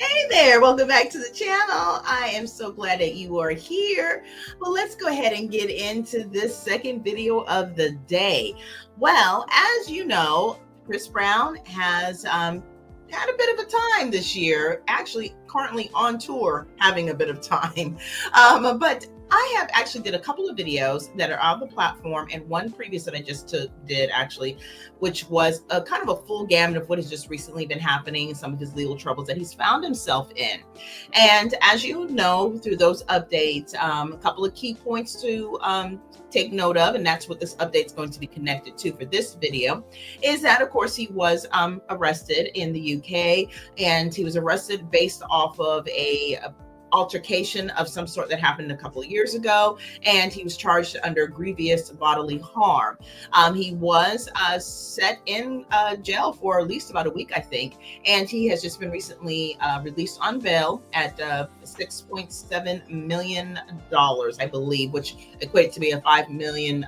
Hey there, welcome back to the channel. I am so glad that you are here. Well, let's go ahead and get into this second video of the day. Well, as you know, Chris Brown has had a bit of a time this year, actually currently on tour having a bit of time. But I have actually did a couple of videos that are on the platform, and one previous that I just did actually, which was a kind of a full gamut of what has just recently been happening, some of his legal troubles that he's found himself in. And as you know, through those updates, a couple of key points to take note of, and that's what this update is going to be connected to for this video, is that of course he was arrested in the UK, and he was arrested based off of a altercation of some sort that happened a couple of years ago, and he was charged under grievous bodily harm. He was set in jail for at least about a week, I think, and he has just been recently released on bail at $6.7 million, I believe, which equated to be a £5 million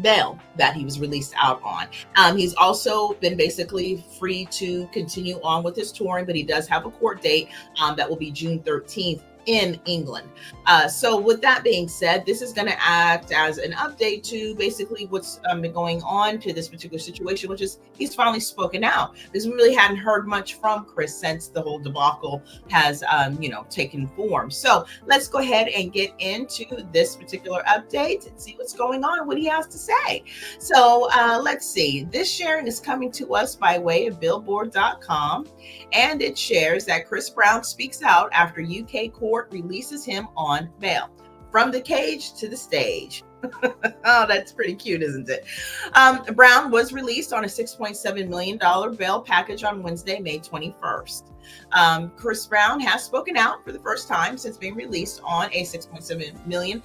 bail that he was released out on. He's also been basically free to continue on with his touring, but he does have a court date that will be June 13th in England. So with that being said, this is going to act as an update to basically what's been going on to this particular situation, which is he's finally spoken out, because we really hadn't heard much from Chris since the whole debacle has taken form. So let's go ahead and get into this particular update and see what's going on, what he has to say. So let's see. This sharing is coming to us by way of billboard.com, and it shares that Chris Brown speaks out after UK court releases him on bail. From the cage to the stage. Oh, that's pretty cute, isn't it? Brown was released on a $6.7 million bail package on Wednesday, May 21st. Chris Brown has spoken out for the first time since being released on a $6.7 million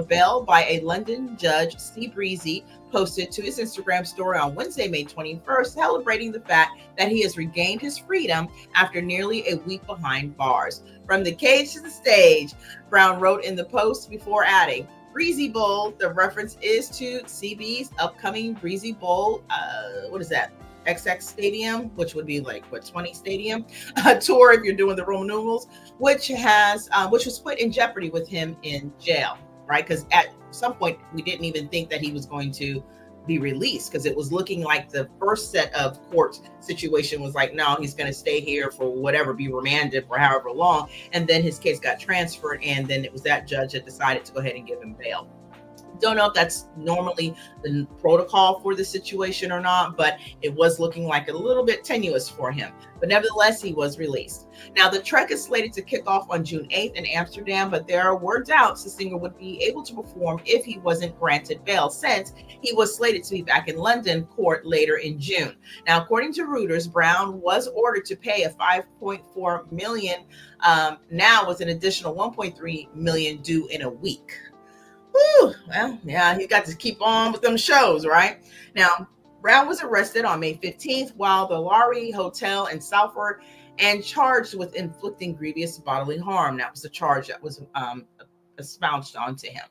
bail by a London judge. C. Breezy posted to his Instagram story on Wednesday, May 21st, celebrating the fact that he has regained his freedom after nearly a week behind bars. From the cage to the stage, Brown wrote in the post before adding, Breezy Bowl. The reference is to CB's upcoming Breezy Bowl. What is that? XX Stadium, which would be like 20 Stadium tour if you're doing the Roman numerals, which was put in jeopardy with him in jail, right? Because at some point we didn't even think that he was going to be released, because it was looking like the first set of court situation was like, no, he's going to stay here for whatever, be remanded for however long, and then his case got transferred, and then it was that judge that decided to go ahead and give him bail. Don't know if that's normally the protocol for the situation or not, but it was looking like a little bit tenuous for him. But nevertheless, he was released. Now, the trek is slated to kick off on June 8th in Amsterdam, but there were doubts the singer would be able to perform if he wasn't granted bail, since he was slated to be back in London court later in June. Now, according to Reuters, Brown was ordered to pay a $5.4 million, now with an additional $1.3 million due in a week. Whew, well, yeah, he got to keep on with them shows, right? Now, Brown was arrested on May 15th while the Lowry Hotel in Salford and charged with inflicting grievous bodily harm. That was the charge that was espoused onto him,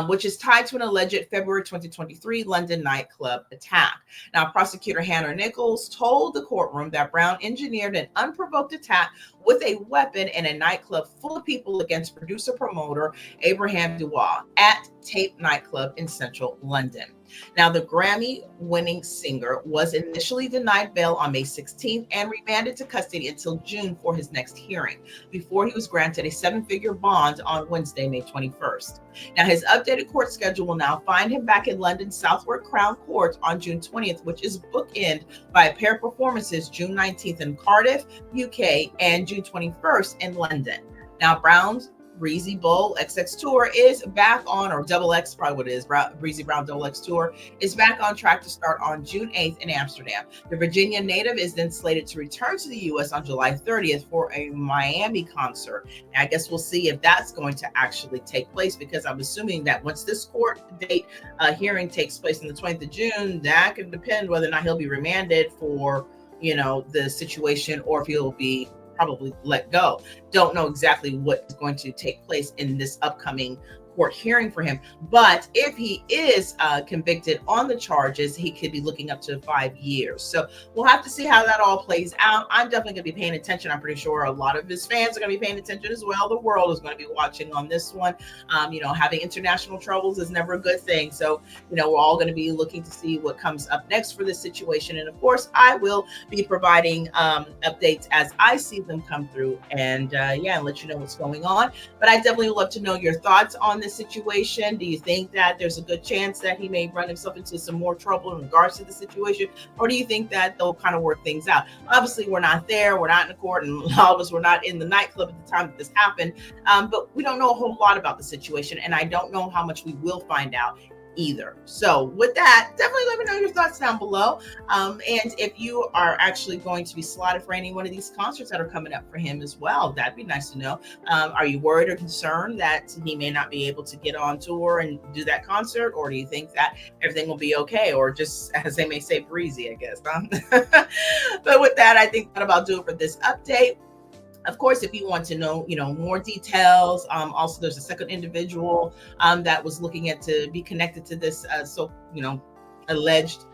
which is tied to an alleged February 2023 London nightclub attack. Now, prosecutor Hannah Nichols told the courtroom that Brown engineered an unprovoked attack with a weapon in a nightclub full of people against producer-promoter Abraham Dubois at Tape nightclub in central London. Now, the Grammy-winning singer was initially denied bail on May 16th and remanded to custody until June for his next hearing, before he was granted a seven-figure bond on Wednesday, May 21st. Now, his updated court schedule will now find him back in London's Southwark Crown Court on June 20th, which is bookended by a pair of performances June 19th in Cardiff, UK, and June 21st in London. Now, Brown's Breezy Bowl XX Tour is back on, or Double X, probably what it is, Breezy Brown Double X Tour is back on track to start on June 8th in Amsterdam. The Virginia native is then slated to return to the U.S. on July 30th for a Miami concert. And I guess we'll see if that's going to actually take place, because I'm assuming that once this court date hearing takes place on the 20th of June, that could depend whether or not he'll be remanded for, the situation, or if he'll be probably let go. Don't know exactly what is going to take place in this upcoming court hearing for him. But if he is convicted on the charges, he could be looking up to 5 years. So we'll have to see how that all plays out. I'm definitely going to be paying attention. I'm pretty sure a lot of his fans are going to be paying attention as well. The world is going to be watching on this one. Having international troubles is never a good thing. So, we're all going to be looking to see what comes up next for this situation. And of course, I will be providing updates as I see them come through, and let you know what's going on. But I definitely would love to know your thoughts on this situation. Do you think that there's a good chance that he may run himself into some more trouble in regards to the situation? Or do you think that they'll kind of work things out? Obviously, we're not there. We're not in the court, and all of us were not in the nightclub at the time that this happened. But we don't know a whole lot about the situation, and I don't know how much we will find out either. So with that, definitely let me know your thoughts down below. And if you are actually going to be slotted for any one of these concerts that are coming up for him as well, that'd be nice to know. Are you worried or concerned that he may not be able to get on tour and do that concert? Or do you think that everything will be okay? Or just, as they may say, breezy, I guess, huh? But with that, I think that about do it for this update. Of course, if you want to know, more details, also there's a second individual that was looking at to be connected to this, alleged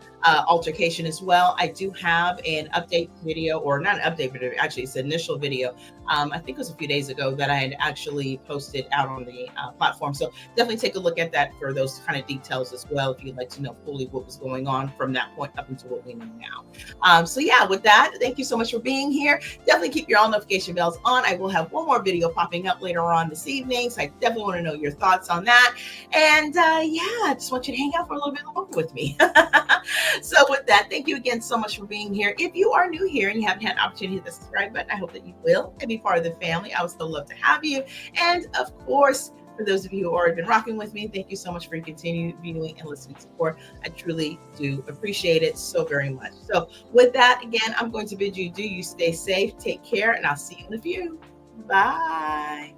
altercation as well. I do have an update video, or not an update video, actually it's an initial video. I think it was a few days ago that I had actually posted out on the platform. So definitely take a look at that for those kind of details as well, if you'd like to know fully what was going on from that point up until what we know now. With that, thank you so much for being here. Definitely keep your all notification bells on. I will have one more video popping up later on this evening. So I definitely want to know your thoughts on that. And I just want you to hang out for a little bit longer with me. So with that, thank you again so much for being here. If you are new here and you haven't had an opportunity to hit the subscribe button, I hope that you will and be part of the family. I would still love to have you. And of course, for those of you who have already been rocking with me, thank you so much for your continued viewing and listening support. I truly do appreciate it so very much. So with that, again, I'm going to bid you stay safe, take care, and I'll see you in a few. Bye.